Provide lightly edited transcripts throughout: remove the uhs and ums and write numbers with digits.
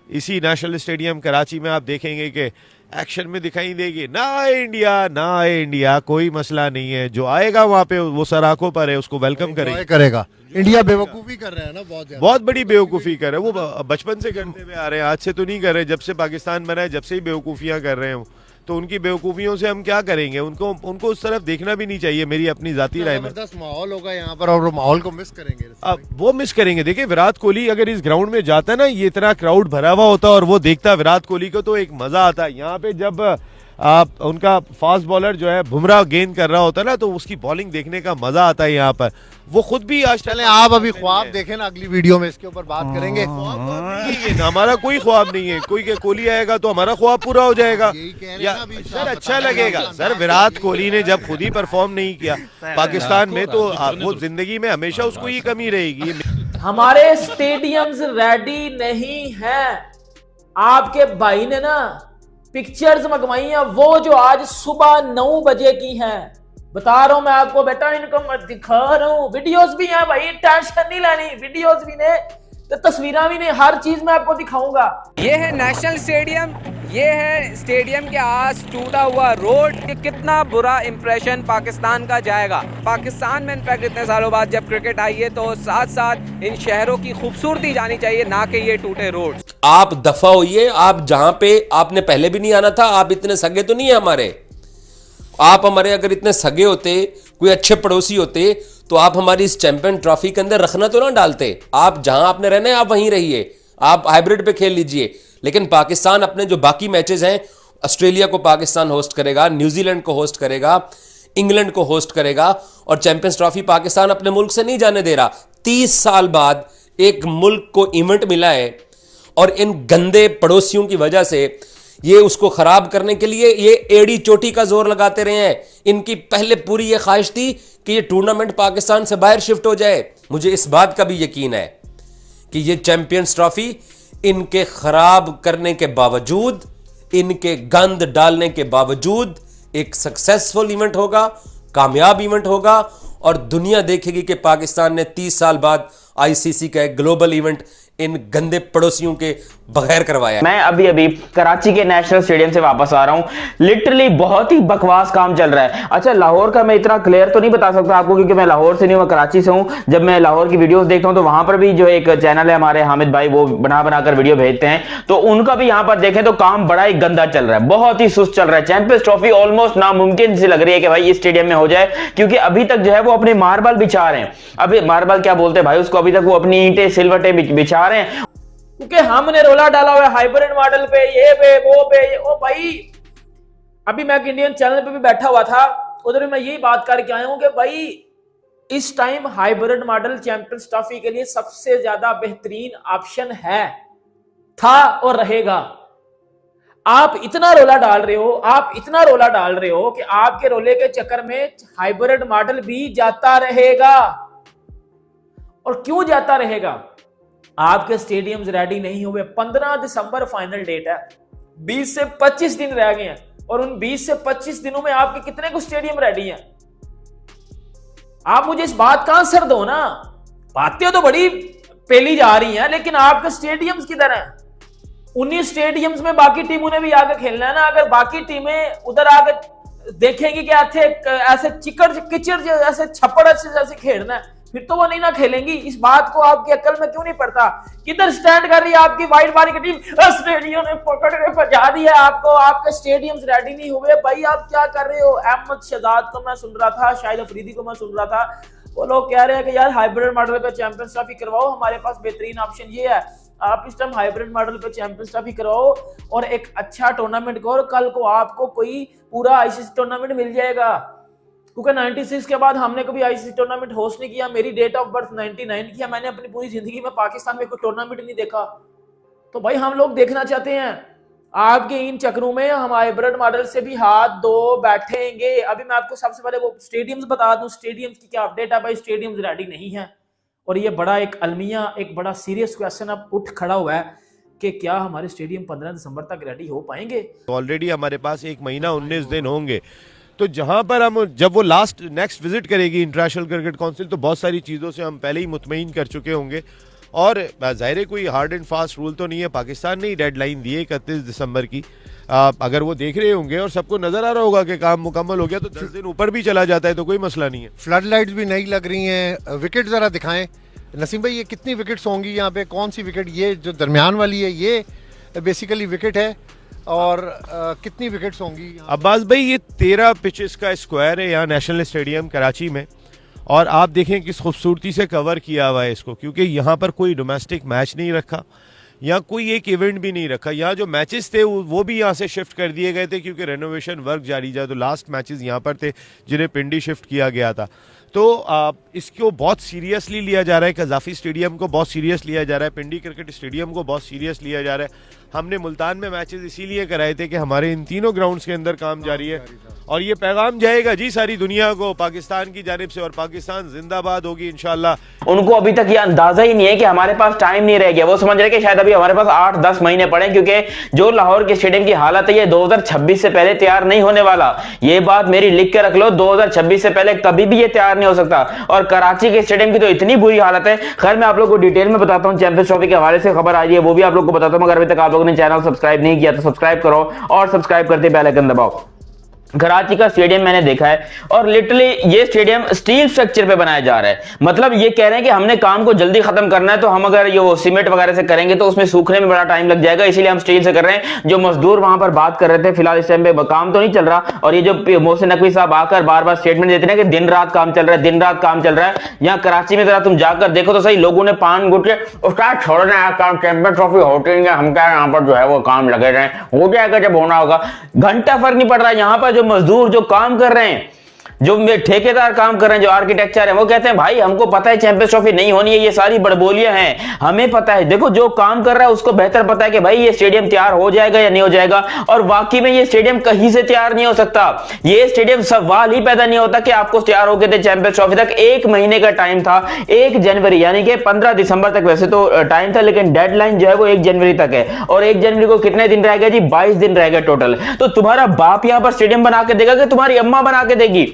इसी national stadium Karachi में आप देखेंगे कि एक्शन में दिखाई देगी, ना इंडिया ना इंडिया, कोई मसला नहीं है, जो आएगा वहाँ पे वो सराखों पर है, उसको वेलकम करेगा। इंडिया बेवकूफ़ी कर रहा है ना, बहुत बड़ी बेवकूफ़ी कर रहे हैं वो, बचपन से करते हुए आ रहे हैं, आज से तो नहीं कर रहे, जब से पाकिस्तान बना है जब से ही बेवकूफ़ियाँ कर रहे हैं। तो उनकी बेवकूफ़ियों से हम क्या करेंगे, उनको उस तरफ देखना भी नहीं चाहिए, मेरी अपनी जाती राय में। जबरदस्त माहौल होगा यहाँ पर और माहौल को मिस करेंगे। अब वो मिस करेंगे। देखिए विराट कोहली अगर इस ग्राउंड में जाता ना, ये इतना क्राउड भरा हुआ होता और वो देखता विराट कोहली को, तो एक मजा आता है। यहाँ पे जब आप उनका फास्ट बॉलर जो है बुमराह गेंद कर रहा होता है ना, तो उसकी बॉलिंग देखने का मजा आता है। यहाँ पर वो खुद भी आज चलें आप अभी ख्वाब देखें ना, अगली वीडियो में इसके ऊपर बात करेंगे। हमारा कोई ख्वाब नहीं है, कोई के कोहली आएगा तो हमारा ख्वाब पूरा हो जाएगा या सर अच्छा लगेगा। सर विराट कोहली ने जब खुद ही परफॉर्म नहीं किया पाकिस्तान में, तो वो जिंदगी में हमेशा उसको ही कमी रहेगी। हमारे स्टेडियम्स रेडी नहीं है। आपके भाई ने ना पिक्चर्स मंगवाई हैं, वो जो आज सुबह 9 बजे की हैं। बता रहा हूं मैं आपको बेटा, इनको मैं दिखा रहा हूं, वीडियोस भी हैं भाई, टेंशन नहीं लेनी, वीडियोस भी ने तो तस्वीरें भी ने, हर चीज मैं आपको दिखाऊंगा। ये है नेशनल स्टेडियम, ये है स्टेडियम के आस टूटा हुआ रोड। ये कितना बुरा इंप्रेशन पाकिस्तान का जाएगा। पाकिस्तान में इनफैक्ट इतने सालों बाद जब क्रिकेट आई है, तो साथ साथ इन शहरों की खूबसूरती जानी चाहिए, ना कि ये टूटे रोड। आप दफा होइए, आप जहां पे आपने पहले भी नहीं आना था, आप इतने सगे तो नहीं है हमारे। आप हमारे अगर इतने सगे होते, कोई अच्छे पड़ोसी होते, तो आप हमारी इस चैंपियन ट्रॉफी के अंदर रखना तो ना डालते। आप जहां आपने रहना है आप वहीं रहिए, आप हाइब्रिड पे खेल लीजिए। लेकिन पाकिस्तान अपने जो बाकी मैचेस हैं, ऑस्ट्रेलिया को पाकिस्तान होस्ट करेगा, न्यूजीलैंड को होस्ट करेगा, इंग्लैंड को होस्ट करेगा, और चैंपियंस ट्रॉफी पाकिस्तान अपने मुल्क से नहीं जाने दे रहा। 30 साल बाद एक मुल्क को इवेंट मिला है, और इन गंदे पड़ोसियों की वजह से ये उसको खराब करने के लिए ये एड़ी चोटी का जोर लगाते रहे हैं। इनकी पहले पूरी ये ख्वाहिश थी कि ये टूर्नामेंट पाकिस्तान से बाहर शिफ्ट हो जाए। मुझे इस बात का भी यकीन है कि ये चैंपियंस ट्रॉफी इनके खराब करने के बावजूद, इनके गंद डालने के बावजूद एक सक्सेसफुल इवेंट होगा, कामयाब इवेंट होगा, और दुनिया देखेगी कि पाकिस्तान ने 30 साल बाद आईसीसी का एक ग्लोबल इवेंट इन गंदे पड़ोसियों के बगैर करवाया। मैं अभी कराची के नेशनल स्टेडियम से वापस आ रहा हूं। लिटरली बहुत ही बकवास काम चल रहा है। अच्छा, लाहौर का मैं इतना क्लियर तो नहीं बता सकता आपको, क्योंकि मैं लाहौर से नहीं हूं, मैं कराची से हूं। जब मैं लाहौर की वीडियोस देखता हूं, तो वहां पर भी जो एक चैनल है हमारे हामिद भाई, वो बना बनाकर वीडियो भेजते हैं, तो उनका भी यहां पर देखें तो काम बड़ा ही गंदा चल रहा है, बहुत ही सुस्त चल रहा है। चैंपियंस ट्रॉफी ऑलमोस्ट नामुमकिन सी लग रही है कि भाई इस स्टेडियम में हो जाए, क्योंकि अभी तक जो है वो अपने मार्बल बिछा रहे हैं। अभी मार्बल क्या बोलते हैं भाई उसको, अभी तक वो अपनी ईंटें सिलवटें बिछा रहे हैं, क्योंकि हमने रोला डाला हुआ है हाइब्रिड मॉडल पे, ये पे वो पे ये। ओ भाई, अभी मैं एक इंडियन चैनल पे भी बैठा हुआ था, उधर मैं यही बात करके आया हूं कि भाई इस time hybrid model champions trophy के लिए सबसे ज्यादा बेहतरीन ऑप्शन है, था और रहेगा। आप इतना रोला डाल रहे हो, आप इतना रोला डाल रहे हो कि आपके रोले के चक्कर में हाइब्रिड मॉडल भी जाता रहेगा। और क्यों जाता रहेगा? आपके स्टेडियम्स रेडी नहीं हुए। 15 दिसंबर फाइनल डेट है, 20 से 25 दिन रह गए हैं, और उन 20 से 25 दिनों में आपके कितने को स्टेडियम रेडी हैं? आप मुझे इस बात का आंसर दो ना। बातें तो बड़ी पेली जा रही हैं, लेकिन आपके स्टेडियम्स किधर हैं? 19 स्टेडियम्स में बाकी टीमों ने भी आगे खेलना है ना। अगर बाकी टीमें उधर आगे देखेंगी कि ऐसे चिकड़ किचड़ जैसे छप्पड़ जैसे खेलना है, फिर तो वो नहीं ना खेलेंगी। इस बात को आपकी अकल में क्यों नहीं पड़ता? किधर स्टैंड कर रही है आपकी वाइट वाली की टीम? स्टेडियम ने पकड़ के पहुंचा दिया आपको, आपके स्टेडियम्स रेडी नहीं हुए। भाई आप क्या कर रहे हो? अहमद शहजाद को मैं सुन रहा था, शाहिद अफरीदी को मैं सुन रहा था, वो लोग कह रहे हैं कि यार हाइब्रिड मॉडल पे चैंपियंस ट्रॉफी करवाओ, हमारे पास बेहतरीन ऑप्शन ये है। आप इस टाइम हाइब्रिड मॉडल पे चैंपियंस ट्रॉफी करवाओ और एक अच्छा टूर्नामेंट करो, कल को आपको कोई पूरा आईसीसी टूर्नामेंट मिल जाएगा। क्योंकि 96 के बाद हमने कभी आईसीसी टूर्नामेंट होस्ट नहीं किया। मेरी डेट ऑफ बर्थ 99 की है, मैंने अपनी पूरी जिंदगी में पाकिस्तान में कोई टूर्नामेंट नहीं देखा। तो भाई हम लोग देखना चाहते हैं। आपके इन चक्रों में हम हाइब्रिड मॉडल से भी हाथ धो बैठेंगे। अभी मैं आपको सबसे पहले वो स्टेडियम्स बता दूं, स्टेडियम्स की क्या अपडेट है। भाई स्टेडियम्स रेडी नहीं है, और ये बड़ा एक अलमिया, एक बड़ा सीरियस क्वेश्चन अब उठ खड़ा हुआ है कि क्या हमारे स्टेडियम 15 दिसंबर तक रेडी हो पाएंगे? ऑलरेडी हमारे पास 1 महीना 19 दिन होंगे, तो जहां पर हम जब वो नेक्स्ट विजिट करेगी इंटरनेशनल क्रिकेट काउंसिल, तो बहुत सारी चीज़ों से हम पहले ही मुतमईन कर चुके होंगे। और ज़ाहिर है कोई हार्ड एंड फास्ट रूल तो नहीं है, पाकिस्तान ने ही डेडलाइन दी है 31 दिसंबर की। अगर वो देख रहे होंगे और सबको नजर आ रहा होगा कि काम मुकम्मल हो गया तो 10 दिन ऊपर भी चला जाता है तो कोई मसला नहीं है। फ्लड लाइट्स भी नई लग रही हैं। विकेट जरा दिखाएं नसीम भाई, ये कितनी विकेट्स होंगी यहाँ पे? कौन सी विकेट? ये जो दरमियान वाली है ये बेसिकली विकेट है, और कितनी विकेट्स होंगी? अब्बास भाई ये 13 पिचेस का स्क्वायर है यहाँ नेशनल स्टेडियम कराची में, और आप देखें किस खूबसूरती से कवर किया हुआ है इसको, क्योंकि यहाँ पर कोई डोमेस्टिक मैच नहीं रखा, यहाँ कोई एक इवेंट भी नहीं रखा। यहाँ जो मैचेस थे वो भी यहाँ से शिफ्ट कर दिए गए थे क्योंकि रेनोवेशन वर्क जारी था, तो लास्ट मैचेस यहाँ पर थे जिन्हें पिंडी शिफ्ट किया गया था। तो इसको बहुत सीरियसली लिया जा रहा है, कज़ाफ़ी स्टेडियम को बहुत सीरियस लिया जा रहा है, पिंडी क्रिकेट स्टेडियम को बहुत सीरियस लिया जा रहा है। हमने मुल्तान में मैचेस इसीलिए कराए थे कि हमारे इन तीनों ग्राउंड्स के अंदर काम जारी है, और ये पैगाम जाएगा जी सारी दुनिया को पाकिस्तान की जानिब से, और पाकिस्तान जिंदाबाद होगी इंशाल्लाह। उनको अभी तक ये अंदाजा ही नहीं है कि हमारे पास टाइम नहीं रह गया। वो समझ रहे कि शायद अभी हमारे पास 8-10 महीने पड़े, क्योंकि जो लाहौर के स्टेडियम की हालत है ये 2026 से पहले तैयार नहीं होने वाला। ये बात मेरी लिख के रख लो, 2026 से पहले कभी भी ये तैयार नहीं हो सकता। और कराची के स्टेडियम की तो इतनी बुरी हालत है, खैर मैं आप लोग को डिटेल में बताता हूँ। चैंपियंस ट्रॉफी के हवाले से खबर आ रही है, वो भी आप लोग को बताता हूँ। मगर अभी तक आप लोगों ने चैनल सब्सक्राइब नहीं किया तो सब्सक्राइब करो, और सब्सक्राइब करते बेल आइकन दबाओ। कराची का स्टेडियम मैंने देखा है, और लिटरली ये स्टेडियम स्टील स्ट्रक्चर पे बनाया जा रहा है। मतलब ये कह रहे हैं कि हमने काम को जल्दी खत्म करना है, तो हम अगर ये सीमेंट वगैरह से करेंगे तो उसमें सूखने में बड़ा टाइम लग जाएगा, इसीलिए हम स्टील से कर रहे हैं। जो मजदूर वहां पर बात कर रहे थे, फिलहाल इस टाइम पे काम तो नहीं चल रहा। और ये जो मोहसिन नकवी साहब आकर बार बार स्टेटमेंट देते हैं कि दिन रात काम चल रहा है, दिन रात काम चल रहा है। यहाँ कराची में जरा तुम जाकर देखो तो सही, लोगों ने पान गुट के उसका छोड़ना है काम, चैंपियन ट्रॉफी होती है, हम क्या यहाँ पर जो है वो काम लगे रहे, हो जाएगा जब होना होगा। घंटा फर्क नहीं पड़ रहा है। यहाँ पर जो मजदूर जो काम कर रहे हैं, जो ठेकेदार काम कर रहे हैं, जो आर्किटेक्चर है, वो कहते हैं भाई हमको पता है चैंपियंस ट्रॉफी नहीं होनी है, ये सारी बड़बोलियां हैं, हमें पता है। देखो जो काम कर रहा है उसको बेहतर पता है कि भाई ये स्टेडियम तैयार हो जाएगा या नहीं हो जाएगा। और वाकई में ये स्टेडियम कहीं से तैयार नहीं हो सकता। ये स्टेडियम सवाल ही पैदा नहीं होता कि आपको तैयार होके थे चैंपियंस ट्रॉफी तक 1 महीने का टाइम था। 1 जनवरी यानी कि 15 दिसंबर तक वैसे तो टाइम था, लेकिन डेडलाइन जो है वो 1 जनवरी तक है। और 1 जनवरी को कितने दिन रह गए जी? 22 दिन रह गए टोटल। तो तुम्हारा बाप यहां पर स्टेडियम बना के देगा कि तुम्हारी अम्मा बना के देगी?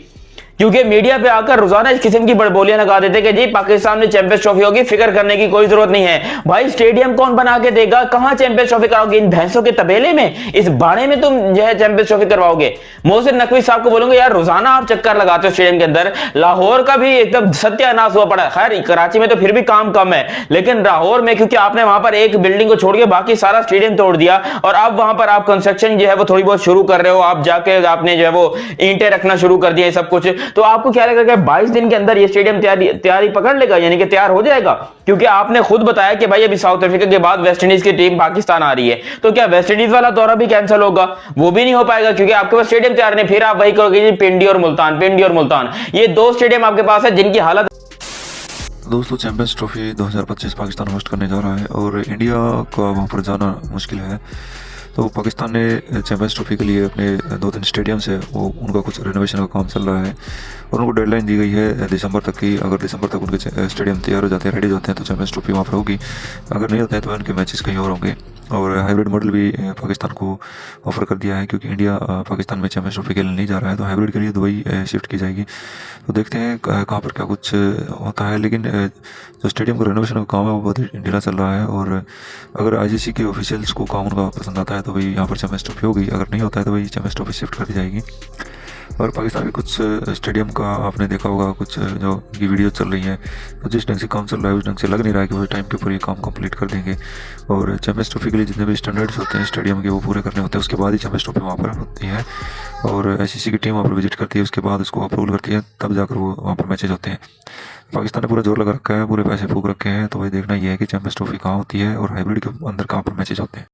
क्योंकि मीडिया पे आकर रोजाना इस किस्म की बड़बोलियां लगा देते कि जी पाकिस्तान में चैंपियंस ट्रॉफी होगी, फिक्र करने की कोई जरूरत नहीं है। भाई स्टेडियम कौन बना के देगा? कहां चैंपियंस ट्रॉफी कराओगे? इन भैंसों के तबेले में, इस बाड़े में तुम जो है चैंपियंस ट्रॉफी करवाओगे? मोहसिन नकवी साहब को बोलूंगा यार रोजाना आप चक्कर लगाते हो स्टेडियम के अंदर, लाहौर का भी एकदम सत्यानाश हुआ पड़ा है। खैर कराची में तो फिर भी काम कम है, लेकिन लाहौर में क्योंकि आपने वहां पर एक बिल्डिंग को छोड़ के बाकी सारा स्टेडियम तोड़ दिया, और अब वहां पर आप कंस्ट्रक्शन जो है वो थोड़ी बहुत शुरू कर रहे हो, आप जाके आपने जो है वो ईंटें रखना शुरू कर दिया सब कुछ। तो आपको क्या लगेगा 22 दिन के अंदर ये स्टेडियम तैयारी पकड़ लेगा, यानी कि तैयार हो जाएगा? क्योंकि आपने खुद बताया कि भाई अभी साउथ अफ्रीका के बाद वेस्ट इंडीज की टीम पाकिस्तान आ रही है, तो क्या वेस्ट इंडीज वाला दौरा भी कैंसिल होगा? वो भी नहीं हो पाएगा क्योंकि आपके पास स्टेडियम तैयार नहीं। फिर आप वही कहोगे पिंडी और मुल्तान, पिंडी और मुल्तान, ये 2 स्टेडियम आपके पास है जिनकी हालत। दोस्तों चैंपियंस ट्रॉफी 2025 पाकिस्तान होस्ट करने जा रहा है, और इंडिया का वहाँ पर जाना मुश्किल है। तो पाकिस्तान ने चैंपियंस ट्रॉफी के लिए अपने 2-3 स्टेडियम्स है वो उनका कुछ रेनोवेशन का काम चल रहा है, और उनको डेडलाइन दी गई है दिसंबर तक की। अगर दिसंबर तक उनके स्टेडियम तैयार हो जाते हैं, रेडी हो जाते हैं, तो चैंपियंस ट्रॉफी वहाँ पर होगी। अगर नहीं होता है तो उनके मैचेस कहीं और होंगे। और हाइब्रिड मॉडल भी पाकिस्तान को ऑफर कर दिया है, क्योंकि इंडिया पाकिस्तान में चैंपियंस ट्रॉफी के लिए नहीं जा रहा है, तो हाइब्रिड के लिए दुबई शिफ्ट की जाएगी। तो देखते हैं कहाँ पर क्या कुछ होता है। लेकिन जो स्टेडियम का रेनोवेशन का काम है वो बहुत ढीला चल रहा है, और अगर ICC के ऑफिशियल्स को काम उनका पसंद आता है तो भाई यहाँ पर चैंपियंस ट्रॉफी होगी, अगर नहीं होता है तो भाई चैंपियंस ट्रॉफी शिफ्ट कर दी जाएगी। और पाकिस्तान के कुछ स्टेडियम का आपने देखा होगा, कुछ जो की वीडियो चल रही है, तो जिस ढंग से काम चल रहा है उस ढंग से लग नहीं रहा है कि वो टाइम के ऊपर ये काम कंप्लीट कर देंगे। और चैंपियंस ट्रॉफी के लिए जितने भी स्टैंडर्ड्स होते हैं स्टेडियम के वो पूरे करने होते हैं, उसके बाद ही चैंपियंस ट्रॉफी वहाँ पर होती है। और ICC की टीम वहाँ पर विजिट करती है, उसके बाद उसको अप्रूवल करती है, तब जाकर वो वहाँ पर मैचेज होते हैं। पाकिस्तान ने पूरा जोर लगा रखा है, पूरे पैसे फूक रखे हैं, तो वही देखना ये है कि चैंपियंस ट्रॉफी कहाँ होती है और हाइब्रिड के अंदर कहाँ पर मैचेज होते हैं।